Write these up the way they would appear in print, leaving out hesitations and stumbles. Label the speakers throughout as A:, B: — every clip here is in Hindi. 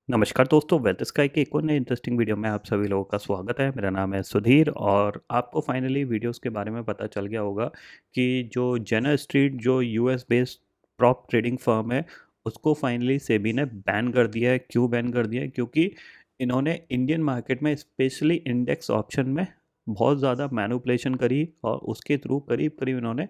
A: नमस्कार दोस्तों, वेल्थ स्काई के एक और नए इंटरेस्टिंग वीडियो में आप सभी लोगों का स्वागत है। मेरा नाम है सुधीर और आपको फाइनली वीडियोस के बारे में पता चल गया होगा कि जो जेनर स्ट्रीट जो US based prop trading firm है, उसको फाइनली सेबी ने बैन कर दिया है। क्यों बैन कर दिया है? क्योंकि इन्होंने इंडियन मार्केट में स्पेशली इंडेक्स ऑप्शन में बहुत ज़्यादा मैनिपुलेशन करी और उसके थ्रू करीब करीब इन्होंने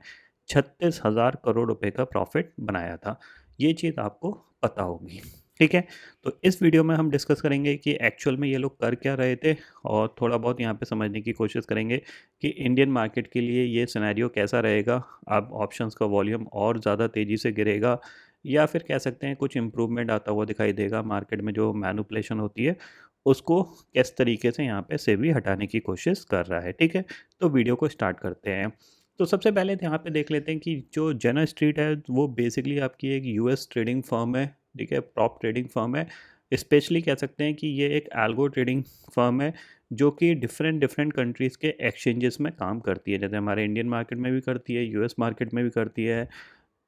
A: 36,000 करोड़ रुपए का प्रॉफिट बनाया था। ये चीज़ आपको पता होगी, ठीक है। तो इस वीडियो में हम डिस्कस करेंगे कि एक्चुअल में ये लोग कर क्या रहे थे और थोड़ा बहुत यहाँ पे समझने की कोशिश करेंगे कि इंडियन मार्केट के लिए ये सिनेरियो कैसा रहेगा। अब ऑप्शंस का वॉल्यूम और ज़्यादा तेज़ी से गिरेगा या फिर कह सकते हैं कुछ इम्प्रूवमेंट आता हुआ दिखाई देगा। मार्केट में जो मैनिपुलेशन होती है उसको किस तरीके से यहाँ पे सेबी हटाने की कोशिश कर रहा है, ठीक है। तो वीडियो को स्टार्ट करते हैं। तो सबसे पहले तो यहाँ पे देख लेते हैं कि जो जेनर स्ट्रीट है वो बेसिकली आपकी एक यूएस ट्रेडिंग फर्म है, ठीक है। प्रॉप ट्रेडिंग फर्म है। स्पेशली कह सकते हैं कि ये एक एल्गो ट्रेडिंग फर्म है जो कि डिफरेंट डिफरेंट कंट्रीज़ के एक्सचेंजेस में काम करती है। जैसे हमारे इंडियन मार्केट में भी करती है, यूएस मार्केट में भी करती है,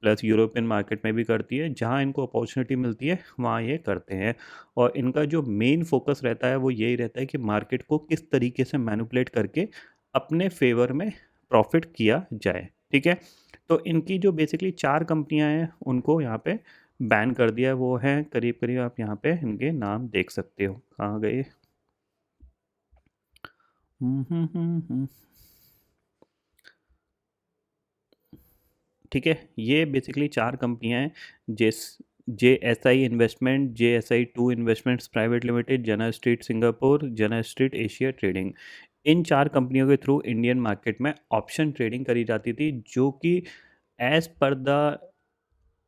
A: प्लस यूरोपियन मार्केट में भी करती है। जहाँ इनको अपॉर्चुनिटी मिलती है वहाँ ये करते हैं। और इनका जो मेन फोकस रहता है वो यही रहता है कि मार्केट को किस तरीके से मैनिपुलेट करके अपने फेवर में प्रॉफिट किया जाए, ठीक है। तो इनकी जो बेसिकली 4 कंपनियाँ हैं उनको यहाँ पे बैन कर दिया है। वो हैं करीब-करीब, आप यहाँ पे इनके नाम देख सकते हो। कहाँ गए? हुँ, हुँ, हुँ, हुँ। ठीक है, ये बेसिकली 4 कंपनियाँ हैं। जेस JSI investment, JSI 2 investments private limited, Jane street Singapore, Jane street Asia trading. इन 4 कंपनियों के थ्रू इंडियन मार्केट में ऑप्शन ट्रेडिंग करी जाती थी, जो कि एज़ पर द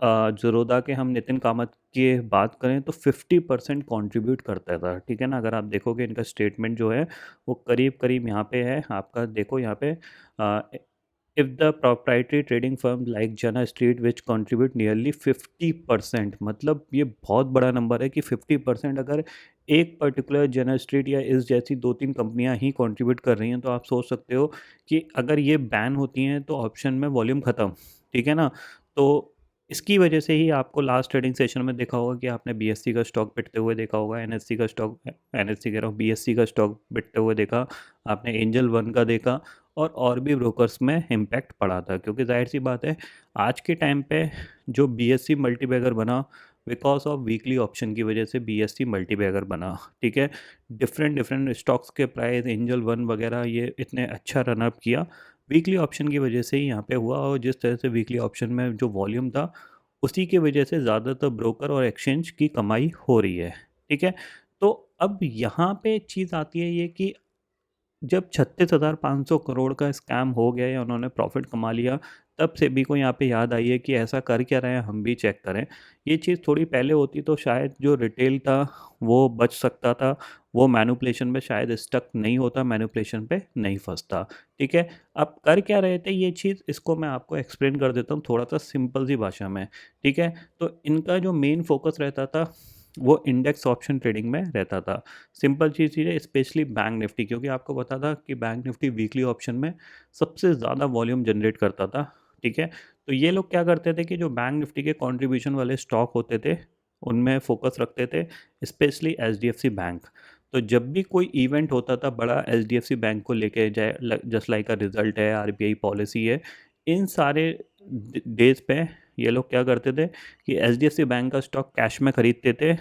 A: ज़ीरोधा के हम नितिन कामत की बात करें तो 50% कंट्रीब्यूट करता था, ठीक है ना। अगर आप देखोगे इनका स्टेटमेंट जो है वो करीब करीब यहाँ पे है, आपका देखो यहाँ पे, if the proprietary trading firm like जना स्ट्रीट विच कंट्रीब्यूट नियरली 50%, मतलब ये बहुत बड़ा नंबर है कि 50% अगर एक पर्टिकुलर जना स्ट्रीट या इस जैसी 2-3 कंपनियां ही कंट्रीब्यूट कर रही हैं, तो आप सोच सकते हो कि अगर ये बैन होती हैं तो ऑप्शन में वॉल्यूम ख़त्म, ठीक है ना। तो इसकी वजह से ही आपको लास्ट ट्रेडिंग सेशन में देखा होगा कि आपने बीएससी का स्टॉक बिकते हुए देखा होगा, एनएससी का स्टॉक, एनएससी कह रहा हूँ, बीएससी का स्टॉक बिकते हुए देखा, आपने एंजल वन का देखा और भी ब्रोकर्स में इम्पैक्ट पड़ा था। क्योंकि जाहिर सी बात है, आज के टाइम पे जो बीएससी मल्टीबैगर बना बिकॉज ऑफ वीकली ऑप्शन की वजह से बीएससी मल्टीबैगर बना, ठीक है। डिफरेंट डिफरेंट स्टॉक्स के प्राइस, एंजल वन वगैरह, ये इतने अच्छा रनअप किया वीकली ऑप्शन की वजह से ही यहाँ पे हुआ। और जिस तरह से वीकली ऑप्शन में जो वॉल्यूम था उसी की वजह से ज़्यादातर ब्रोकर और एक्सचेंज की कमाई हो रही है, ठीक है। तो अब यहाँ पे चीज़ आती है ये कि जब 36,500 करोड़ का स्कैम हो गया या उन्होंने प्रॉफिट कमा लिया, तब सेबी को यहाँ पे याद आई है कि ऐसा कर क्या रहे हैं, हम भी चेक करें। ये चीज़ थोड़ी पहले होती तो शायद जो रिटेल था वो बच सकता था, वो मैनिपुलेशन में शायद स्टक नहीं होता, मैनिपुलेशन पे नहीं फंसता, ठीक है। अब कर क्या रहे थे ये चीज़, इसको मैं आपको एक्सप्लेन कर देता हूँ थोड़ा सा सिंपल सी भाषा में, ठीक है। तो इनका जो मेन फोकस रहता था वो इंडेक्स ऑप्शन ट्रेडिंग में रहता था। सिंपल चीज़ है, स्पेशली बैंक निफ्टी, क्योंकि आपको पता था कि बैंक निफ्टी वीकली ऑप्शन में सबसे ज़्यादा वॉल्यूम जनरेट करता था, ठीक है। तो ये लोग क्या करते थे कि जो बैंक निफ्टी के कंट्रीब्यूशन वाले स्टॉक होते थे उनमें फोकस रखते थे, स्पेशली एचडीएफसी बैंक। तो जब भी कोई इवेंट होता था बड़ा एचडीएफसी बैंक को लेके, जाए जस्ट लाइक का रिजल्ट है, आरबीआई पॉलिसी है, इन सारे डेज पे ये लोग क्या करते थे कि एचडीएफसी बैंक का स्टॉक कैश में ख़रीदते थे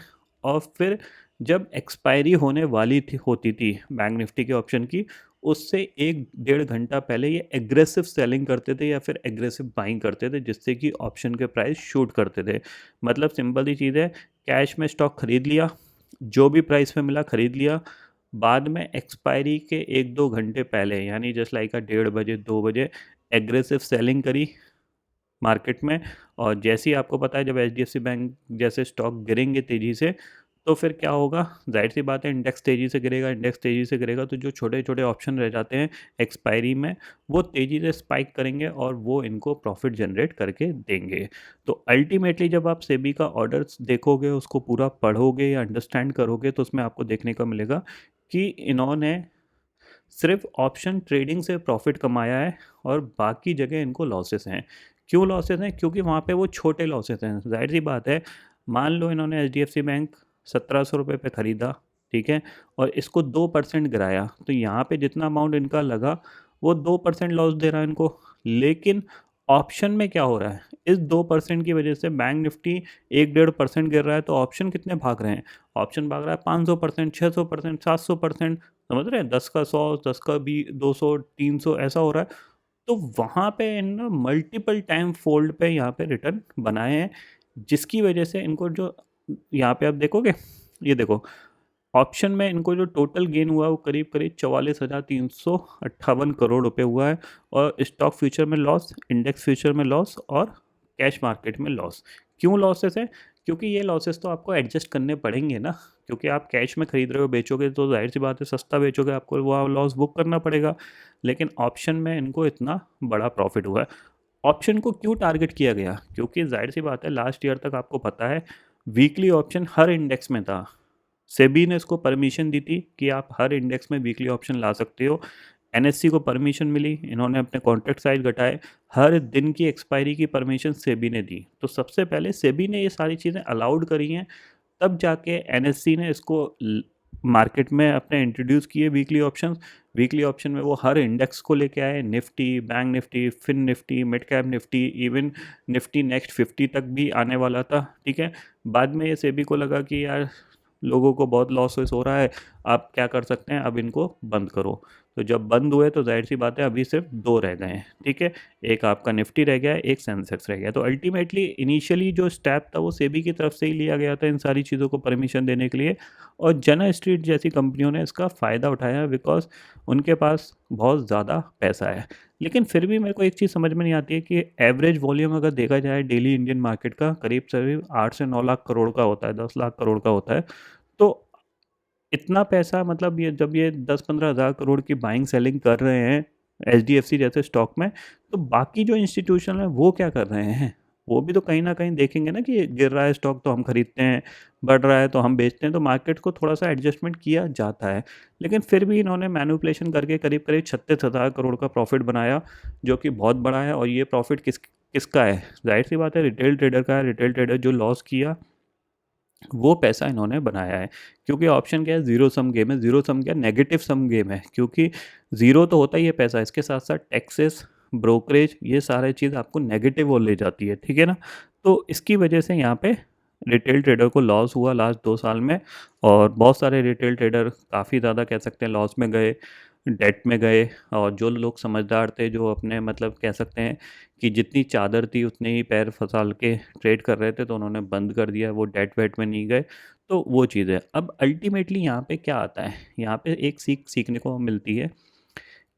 A: और फिर जब एक्सपायरी होने वाली थी होती थी बैंक निफ्टी के ऑप्शन की, उससे 1 डेढ़ घंटा पहले ये एग्रेसिव सेलिंग करते थे या फिर एग्रेसिव बाइंग करते थे, जिससे कि ऑप्शन के प्राइस शूट करते थे। मतलब सिंपल सी चीज़ है, कैश में स्टॉक खरीद लिया, जो भी प्राइस में मिला खरीद लिया, बाद में एक्सपायरी के 1-2 घंटे पहले, यानी जस्ट लाइक 1:30 बजे 2 बजे एग्रेसिव सेलिंग करी मार्केट में। और जैसे ही आपको पता है जब एचडीएफसी बैंक जैसे स्टॉक गिरेंगे तेज़ी से, तो फिर क्या होगा, जाहिर सी बात है इंडेक्स तेज़ी से गिरेगा, इंडेक्स तेज़ी से गिरेगा तो जो छोटे छोटे ऑप्शन रह जाते हैं एक्सपायरी में, वो तेज़ी से स्पाइक करेंगे और वो इनको प्रॉफिट जनरेट करके देंगे। तो अल्टीमेटली जब आप सेबी का ऑर्डर्स देखोगे, उसको पूरा पढ़ोगे या अंडरस्टैंड करोगे, तो उसमें आपको देखने को मिलेगा कि इन्होंने सिर्फ ऑप्शन ट्रेडिंग से प्रॉफिट कमाया है और बाकी जगह इनको लॉसेस हैं। क्यों लॉसेस हैं? क्योंकि वहाँ पे वो छोटे लॉसेस हैं। ज़ाहिर सी बात है, मान लो इन्होंने एचडीएफसी बैंक ₹1700 पे ख़रीदा, ठीक है, और इसको 2% गिराया, तो यहाँ पे जितना अमाउंट इनका लगा वो 2% लॉस दे रहा है इनको। लेकिन ऑप्शन में क्या हो रहा है, इस 2% की वजह से बैंक निफ्टी 1-1.5% गिर रहा है, तो ऑप्शन कितने भाग रहे हैं? ऑप्शन भाग रहा है 500%, 600%, 700%, समझ रहे हैं? 10 का 100, 10 का भी 200, 300 ऐसा हो रहा है। तो वहाँ पे इन मल्टीपल टाइम फोल्ड पे यहाँ पे रिटर्न बनाए हैं, जिसकी वजह से इनको जो यहाँ पे आप देखोगे, ये देखो ऑप्शन में इनको जो टोटल गेन हुआ वो करीब करीब 44,358 करोड़ रुपए हुआ है, और स्टॉक फ्यूचर में लॉस, इंडेक्स फ्यूचर में लॉस, और कैश मार्केट में लॉस। क्यों लॉसेस है? क्योंकि ये लॉसेस तो आपको एडजस्ट करने पड़ेंगे ना, क्योंकि आप कैश में खरीद रहे हो, बेचोगे तो जाहिर सी बात है सस्ता बेचोगे, आपको वो लॉस बुक करना पड़ेगा। लेकिन ऑप्शन में इनको इतना बड़ा प्रॉफिट हुआ है। ऑप्शन को क्यों टारगेट किया गया? क्योंकि जाहिर सी बात है लास्ट ईयर तक आपको पता है वीकली ऑप्शन हर इंडेक्स में था। सेबी ने इसको परमिशन दी थी कि आप हर इंडेक्स में वीकली ऑप्शन ला सकते हो। एनएससी को परमिशन मिली, इन्होंने अपने कॉन्ट्रैक्ट साइज घटाए, हर दिन की एक्सपायरी की परमिशन सेबी ने दी। तो सबसे पहले सेबी ने ये सारी चीज़ें अलाउड करी हैं, तब जाके एनएससी ने इसको मार्केट में अपने इंट्रोड्यूस किए वीकली ऑप्शंस। वीकली ऑप्शन में वो हर इंडेक्स को लेके आए, Nifty, bank Nifty, fin Nifty, mid cap Nifty, even Nifty next 50 तक भी आने वाला था, ठीक है। बाद में ये सेबी को लगा कि यार लोगों को बहुत लॉसेस हो रहा है, आप क्या कर सकते हैं, अब इनको बंद करो। तो जब बंद हुए तो जाहिर सी बात है अभी सिर्फ 2 रह गए हैं, ठीक है। एक आपका निफ्टी रह गया है, एक सेंसेक्स रह गया। तो अल्टीमेटली इनिशियली जो स्टेप था वो सेबी की तरफ से ही लिया गया था इन सारी चीज़ों को परमिशन देने के लिए, और जना स्ट्रीट जैसी कंपनियों ने इसका फ़ायदा उठाया बिकॉज उनके पास बहुत ज़्यादा पैसा है। लेकिन फिर भी मेरे को एक चीज़ समझ में नहीं आती है कि एवरेज वॉल्यूम अगर देखा जाए डेली इंडियन मार्केट का करीब 8 से 9 लाख करोड़ का होता है, 10 लाख करोड़ का होता है। तो इतना पैसा, मतलब ये जब ये 10-15 हज़ार करोड़ की बाइंग सेलिंग कर रहे हैं एचडीएफसी जैसे स्टॉक में, तो बाकी जो इंस्टीट्यूशन है वो क्या कर रहे हैं? वो भी तो कहीं ना कहीं देखेंगे ना कि गिर रहा है स्टॉक तो हम खरीदते हैं, बढ़ रहा है तो हम बेचते हैं, तो मार्केट को थोड़ा सा एडजस्टमेंट किया जाता है। लेकिन फिर भी इन्होंने मैनिपुलेशन करके करीब करीब 36,000 करोड़ का प्रॉफिट बनाया, जो कि बहुत बड़ा है। और ये प्रॉफिट किसका है? जाहिर सी बात है रिटेल ट्रेडर का है। रिटेल ट्रेडर जो लॉस किया वो पैसा इन्होंने बनाया है, क्योंकि ऑप्शन क्या है, ज़ीरो सम गेम है। ज़ीरो सम क्या, नेगेटिव सम गेम है, क्योंकि ज़ीरो तो होता ही है पैसा, इसके साथ साथ टैक्सेस, ब्रोकरेज, ये सारे चीज़ आपको नेगेटिव और ले जाती है, ठीक है ना। तो इसकी वजह से यहाँ पे रिटेल ट्रेडर को लॉस हुआ लास्ट 2 साल में, और बहुत सारे रिटेल ट्रेडर काफ़ी ज़्यादा कह सकते हैं लॉस में गए, डेट में गए। और जो लोग समझदार थे, जो अपने मतलब कह सकते हैं कि जितनी चादर थी उतने ही पैर फंसाल के ट्रेड कर रहे थे, तो उन्होंने बंद कर दिया, वो डेट वेट में नहीं गए। तो वो चीज़ है। अब अल्टीमेटली यहाँ पे क्या आता है, यहाँ पे एक सीखने को मिलती है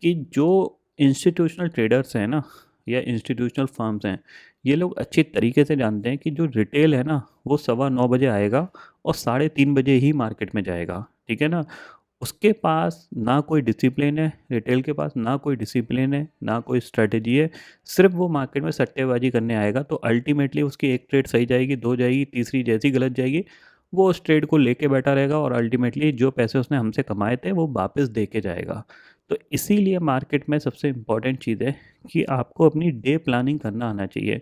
A: कि जो इंस्टीट्यूशनल ट्रेडर्स हैं ना, या इंस्टीट्यूशनल फर्म्स हैं, ये लोग अच्छी तरीके से जानते हैं कि जो रिटेल है ना वो 9:15 बजे आएगा और 3:30 बजे ही मार्केट में जाएगा, ठीक है ना। उसके पास ना कोई डिसिप्लिन है, रिटेल के पास ना कोई डिसिप्लिन है, ना कोई स्ट्रेटजी है, सिर्फ वो मार्केट में सट्टेबाजी करने आएगा। तो अल्टीमेटली उसकी एक ट्रेड सही जाएगी, 2 जाएगी, तीसरी जैसी गलत जाएगी, वो उस ट्रेड को लेके बैठा रहेगा, और अल्टीमेटली जो पैसे उसने हमसे कमाए थे वो वापस दे के जाएगा। तो इसीलिए मार्केट में सबसे इम्पॉर्टेंट चीज़ है कि आपको अपनी डे प्लानिंग करना आना चाहिए,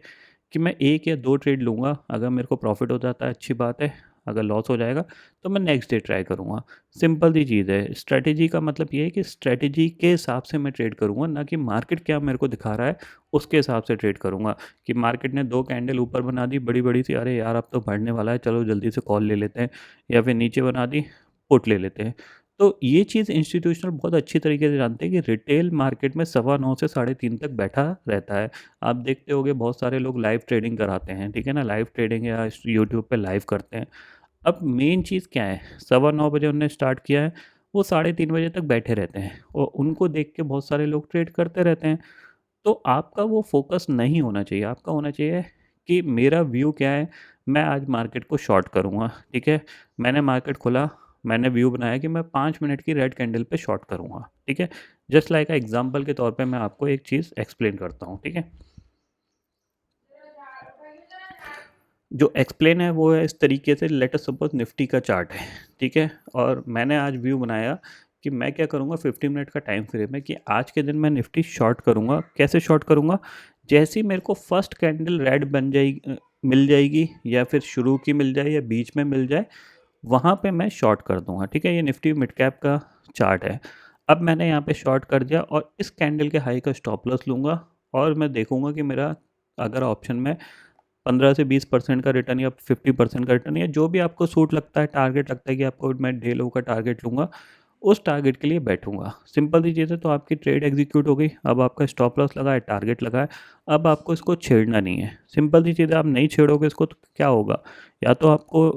A: कि मैं 1 या 2 ट्रेड लूँगा, अगर मेरे को प्रॉफिट हो जाता है अच्छी बात है, अगर लॉस हो जाएगा तो मैं नेक्स्ट डे ट्राई करूँगा। सिंपल सी चीज़ है। स्ट्रैटेजी का मतलब ये है कि स्ट्रैटेजी के हिसाब से मैं ट्रेड करूँगा, ना कि मार्केट क्या मेरे को दिखा रहा है उसके हिसाब से ट्रेड करूँगा। कि मार्केट ने 2 कैंडल ऊपर बना दी बड़ी-बड़ी सी, अरे यार अब तो बढ़ने वाला है, चलो जल्दी से कॉल ले लेते हैं, या फिर नीचे बना दी, पुट ले लेते हैं। तो ये चीज़ इंस्टीट्यूशनल बहुत अच्छी तरीके से जानते हैं कि रिटेल मार्केट में 9:15 से 3:30 तक बैठा रहता है। आप देखते होंगे बहुत सारे लोग लाइव ट्रेडिंग कराते हैं, ठीक है ना, लाइव ट्रेडिंग या यूट्यूब पे लाइव करते हैं। अब मेन चीज़ क्या है, 9:15 बजे उन्होंने स्टार्ट किया है, वो 3:30 बजे तक बैठे रहते हैं, और उनको देख के बहुत सारे लोग ट्रेड करते रहते हैं। तो आपका वो फोकस नहीं होना चाहिए, आपका होना चाहिए कि मेरा व्यू क्या है, मैं आज मार्केट को शॉर्ट करूँगा, ठीक है। मैंने मार्केट खोला, मैंने व्यू बनाया कि मैं 5 मिनट की रेड कैंडल पे शॉर्ट करूँगा, ठीक है। जस्ट लाइक एग्जांपल के तौर पे मैं आपको एक चीज़ एक्सप्लेन करता हूँ, ठीक है। जो एक्सप्लेन है वो है इस तरीके से, लेट अस सपोज निफ्टी का चार्ट है, ठीक है। और मैंने आज व्यू बनाया कि मैं क्या करूँगा, 15 मिनट का टाइम फ्रेम है कि आज के दिन मैं निफ्टी शॉर्ट करूँगा। कैसे शॉर्ट करूँगा? जैसे ही मेरे को फर्स्ट कैंडल रेड बन जाएगी, मिल जाएगी, या फिर शुरू की मिल जाए या बीच में मिल जाए, वहाँ पे मैं शॉर्ट कर दूंगा। ठीक है, ये निफ्टी मिड कैप का चार्ट है। अब मैंने यहाँ पे शॉर्ट कर दिया और इस कैंडल के हाई का स्टॉप लॉस लूँगा और मैं देखूंगा कि मेरा अगर ऑप्शन में 15 से 20% का रिटर्न या 50% का रिटर्न या जो भी आपको सूट लगता है, टारगेट लगता है कि आपको मैं डे लो का टारगेट लूँगा, उस टारगेट के लिए बैठूंगा। सिंपल सी चीज़ है। तो आपकी ट्रेड एग्जीक्यूट हो गई। अब आपका स्टॉप लॉस लगा है, टारगेट लगा है। अब आपको इसको छेड़ना नहीं है। सिंपल सी चीज़ है, आप नहीं छेड़ोगे इसको तो क्या होगा, या तो आपको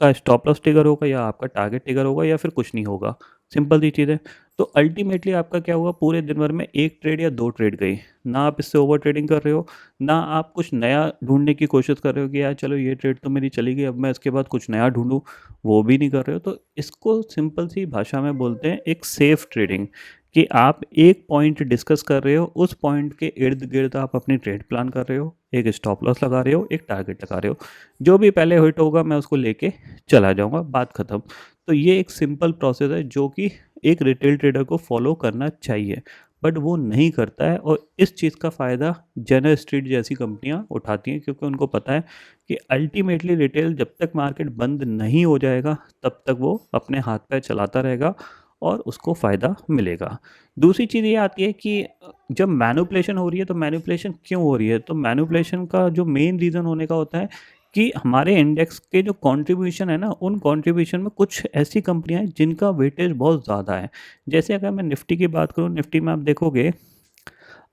A: का स्टॉप लॉस ट्रिगर होगा या आपका टारगेट ट्रिगर होगा या फिर कुछ नहीं होगा। सिंपल सी चीज़ है। तो अल्टीमेटली आपका क्या हुआ, पूरे दिन भर में एक ट्रेड या दो ट्रेड गई। ना आप इससे ओवर ट्रेडिंग कर रहे हो, ना आप कुछ नया ढूंढने की कोशिश कर रहे हो कि यार चलो ये ट्रेड तो मेरी चली गई, अब मैं इसके बाद कुछ नया ढूंढूं, वो भी नहीं कर रहे हो। तो इसको सिंपल सी भाषा में बोलते हैं एक सेफ ट्रेडिंग, कि आप एक पॉइंट डिस्कस कर रहे हो, उस पॉइंट के इर्द गिर्द आप अपनी ट्रेड प्लान कर रहे हो, एक स्टॉप लॉस लगा रहे हो, एक टारगेट लगा रहे हो। जो भी पहले हिट होगा मैं उसको लेके चला जाऊंगा, बात खत्म। तो ये एक सिंपल प्रोसेस है जो कि एक रिटेल ट्रेडर को फॉलो करना चाहिए, बट वो नहीं करता है। और इस चीज़ का फ़ायदा जनरल स्ट्रीट जैसी कंपनियां उठाती हैं, क्योंकि उनको पता है कि अल्टीमेटली रिटेल जब तक मार्केट बंद नहीं हो जाएगा तब तक वो अपने हाथ पैर चलाता रहेगा और उसको फ़ायदा मिलेगा। दूसरी चीज़ ये आती है कि जब मैनिपुलेशन हो रही है तो मैनिपुलेशन क्यों हो रही है, तो मैनिपुलेशन का जो मेन रीज़न होने का होता है कि हमारे इंडेक्स के जो कंट्रीब्यूशन है ना, उन कंट्रीब्यूशन में कुछ ऐसी कंपनियां हैं जिनका वेटेज बहुत ज़्यादा है। जैसे अगर मैं निफ्टी की बात करूं, निफ्टी में आप देखोगे,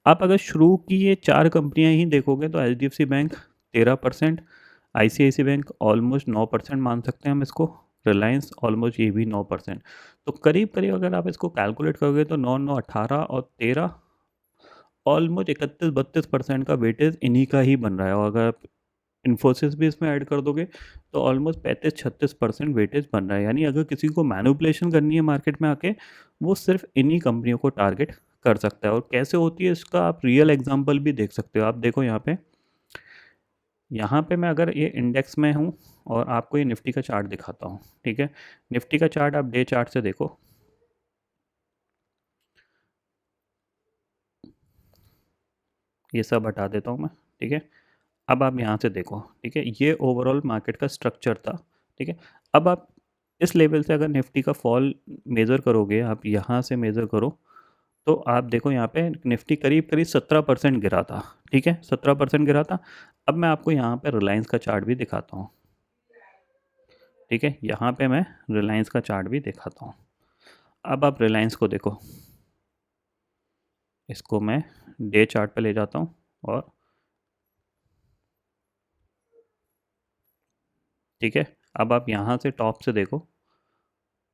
A: आप अगर शुरू की ये चार कंपनियां ही देखोगे तो H D F C bank 13%, I C I C bank almost 9% मान सकते हैं हम इसको, रिलायंस ऑलमोस्ट ये भी 9%। तो करीब करीब अगर आप इसको कैलकुलेट करोगे तो 9, 9, 18 और 13, ऑलमोस्ट 31-32% का वेटेज इन्हीं का ही बन रहा है। और अगर आप इन्फोसिस भी इसमें ऐड कर दोगे तो ऑलमोस्ट 35-36% वेटेज बन रहा है। यानी अगर किसी को मैनिपुलेशन करनी है मार्केट में आके, वो सिर्फ इन्हीं कंपनियों को टारगेट कर सकता है। और कैसे होती है इसका आप रियल एग्जांपल भी देख सकते हो। आप देखो यहाँ पे मैं अगर ये इंडेक्स में हूँ और आपको ये निफ्टी का चार्ट दिखाता हूँ। ठीक है, निफ्टी का चार्ट आप डे चार्ट से देखो, ये सब हटा देता हूँ मैं। ठीक है, अब आप यहाँ से देखो। ठीक है, ये ओवरऑल मार्केट का स्ट्रक्चर था। ठीक है, अब आप इस लेवल से अगर निफ्टी का फॉल मेज़र करोगे, आप यहाँ से मेज़र करो, तो आप देखो यहाँ पे निफ्टी करीब करीब 17% गिरा था। ठीक है, 17% गिरा था। अब मैं आपको यहाँ पे रिलायंस का चार्ट भी दिखाता हूँ। ठीक है, यहाँ पे मैं रिलायंस का चार्ट भी दिखाता हूँ। अब आप रिलायंस को देखो, इसको मैं डे चार्ट पे ले जाता हूँ और ठीक है, अब आप यहाँ से टॉप से देखो,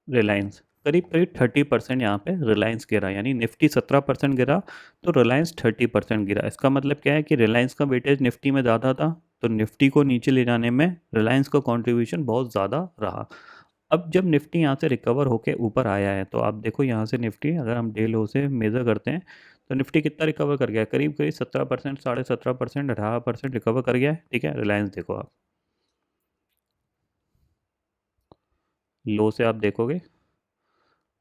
A: रिलायंस करीब करीब 30% यहाँ पे रिलायंस गिरा। यानी निफ्टी 17% गिरा तो रिलायंस 30% गिरा। इसका मतलब क्या है कि रिलायंस का वेटेज निफ्टी में ज़्यादा था, तो निफ्टी को नीचे ले जाने में रिलायंस का कंट्रीब्यूशन बहुत ज़्यादा रहा। अब जब निफ्टी यहाँ से रिकवर होके ऊपर आया है, तो आप देखो यहाँ से निफ्टी अगर हम डे लो से मेज़र करते हैं तो निफ्टी कितना रिकवर कर गया है, करीब करीब 17%, 17.5%, 18% रिकवर कर गया है। ठीक है, रिलायंस देखो आप, लो से आप देखोगे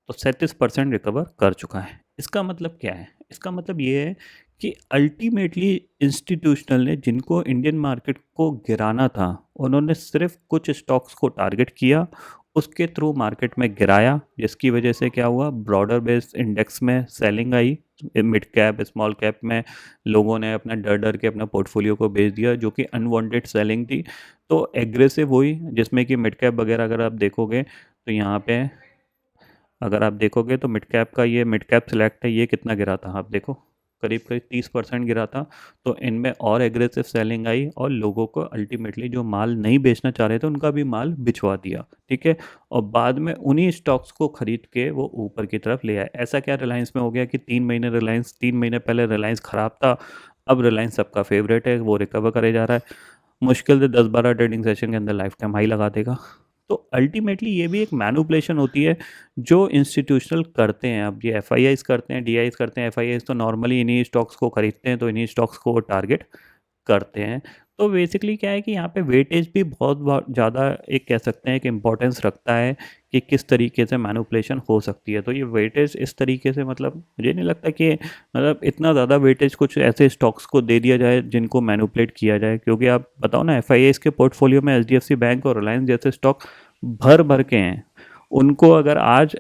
A: तो 37% रिकवर कर चुका है। इसका मतलब क्या है, इसका मतलब ये है कि अल्टीमेटली इंस्टीट्यूशनल ने जिनको इंडियन मार्केट को गिराना था, उन्होंने सिर्फ कुछ स्टॉक्स को टारगेट किया, उसके थ्रू मार्केट में गिराया, जिसकी वजह से क्या हुआ, ब्रॉडर बेस इंडेक्स में सेलिंग आई। मिड कैप स्मॉल कैप में लोगों ने अपना डर डर के अपना पोर्टफोलियो को बेच दिया, जो कि अनवांटेड सेलिंग थी। तो एग्रेसिव हुई, जिसमें कि मिड कैप वगैरह अगर आप देखोगे तो यहाँ पे अगर आप देखोगे तो मिड कैप का, ये मिड कैप सिलेक्ट है, ये कितना गिरा था आप देखो, करीब करीब 30% गिरा था। तो इनमें और एग्रेसिव सेलिंग आई और लोगों को अल्टीमेटली जो माल नहीं बेचना चाह रहे थे उनका भी माल बिचवा दिया। ठीक है, और बाद में उन्हीं स्टॉक्स को खरीद के वो ऊपर की तरफ ले आए। ऐसा क्या रिलायंस में हो गया कि 3 महीने पहले रिलायंस ख़राब था, अब रिलायंस सबका फेवरेट है, वो रिकवर करे जा रहा है, मुश्किल से 10-12 ट्रेडिंग सेशन के अंदर लाइफ टाइम हाई लगा देगा। तो अल्टीमेटली ये भी एक मैनिपुलेशन होती है जो इंस्टीट्यूशनल करते हैं। अब ये एफ आई आईज करते हैं, डी आईज करते हैं। एफ आई आईज तो नॉर्मली इन्हीं स्टॉक्स को खरीदते हैं, तो इन्हीं स्टॉक्स को टारगेट करते हैं। तो बेसिकली क्या है कि यहाँ पे वेटेज भी बहुत बहुत ज़्यादा एक कह सकते हैं कि इम्पोर्टेंस रखता है कि किस तरीके से मैनिपुलेशन हो सकती है। तो ये वेटेज इस तरीके से, मतलब मुझे नहीं लगता कि मतलब इतना ज़्यादा वेटेज कुछ ऐसे स्टॉक्स को दे दिया जाए जिनको मैनिपुलेट किया जाए। क्योंकि आप बताओ ना, एफ आई आई के पोर्टफोलियो में H D F C bank और रिलायंस जैसे स्टॉक भर भर के हैं। उनको अगर आज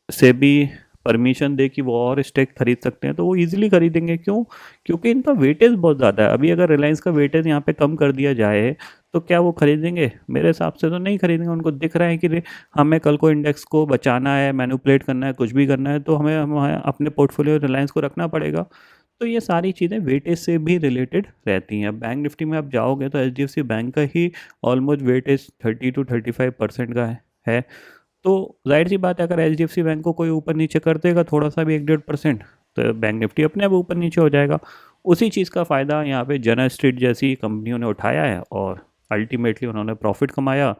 A: से भी परमिशन दे कि वो और स्टेक खरीद सकते हैं तो वो इजीली खरीदेंगे। क्यों? क्योंकि इनका वेटेज बहुत ज़्यादा है। अभी अगर रिलायंस का वेटेज यहाँ पे कम कर दिया जाए तो क्या वो खरीदेंगे? मेरे हिसाब से तो नहीं खरीदेंगे। उनको दिख रहा है कि हमें कल को इंडेक्स को बचाना है, मैनिपुलेट करना है, कुछ भी करना है, तो हमें अपने पोर्टफोलियो रिलायंस को रखना पड़ेगा। तो ये सारी चीज़ें वेटेज से भी रिलेटेड रहती हैं। बैंक निफ्टी में आप जाओगे तो एच बैंक का ही ऑलमोस्ट वेटेज 30 to 35% का है। तो जाहिर सी बात है, अगर एच बैंक को कोई ऊपर नीचे कर देगा थोड़ा सा भी 1-1.5%, तो बैंक निफ्टी अपने आप ऊपर नीचे हो जाएगा। उसी चीज़ का फ़ायदा यहाँ पे जना स्ट्रीट जैसी कंपनियों ने उठाया है और अल्टीमेटली उन्होंने प्रॉफिट कमाया।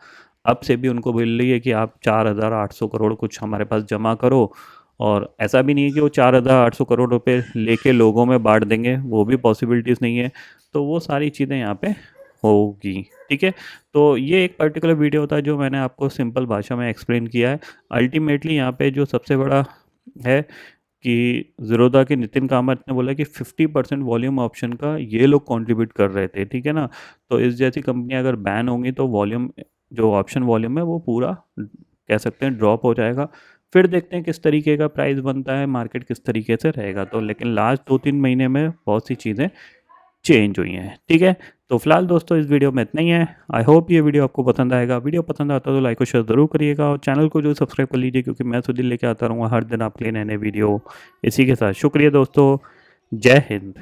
A: अब से भी उनको बोल रही है कि आप 4,800 करोड़ कुछ हमारे पास जमा करो। और ऐसा भी नहीं है कि वो 4,800 करोड़ रुपए लेके लोगों में बांट देंगे, वो भी पॉसिबिलिटीज़ नहीं है। तो वो सारी चीज़ें यहाँ पे होगी। ठीक है। तो ये एक पर्टिकुलर वीडियो था जो मैंने आपको सिंपल भाषा में एक्सप्लेन किया है। अल्टीमेटली यहाँ पे जो सबसे बड़ा है कि ज़ीरोधा के नितिन कामत ने बोला कि 50% वॉल्यूम ऑप्शन का ये लोग कंट्रीब्यूट कर रहे थे। ठीक है ना? तो इस जैसी कंपनियां अगर बैन होंगी तो वॉल्यूम, जो ऑप्शन वॉल्यूम है वो पूरा कह सकते हैं ड्रॉप हो जाएगा। फिर देखते हैं किस तरीके का प्राइस बनता है, मार्केट किस तरीके से रहेगा। तो लेकिन लास्ट 2-3 महीने में बहुत सी चीज़ें चेंज हुई हैं। ठीक है। तो फिलहाल दोस्तों इस वीडियो में इतना ही है। आई होप ये वीडियो आपको पसंद आएगा। वीडियो पसंद आता है तो लाइक और शेयर ज़रूर करिएगा और चैनल को जो सब्सक्राइब कर लीजिए, क्योंकि मैं सुधीर लेके आता रहूँगा हर दिन आपके लिए नए नए वीडियो। इसी के साथ शुक्रिया दोस्तों। जय हिंद।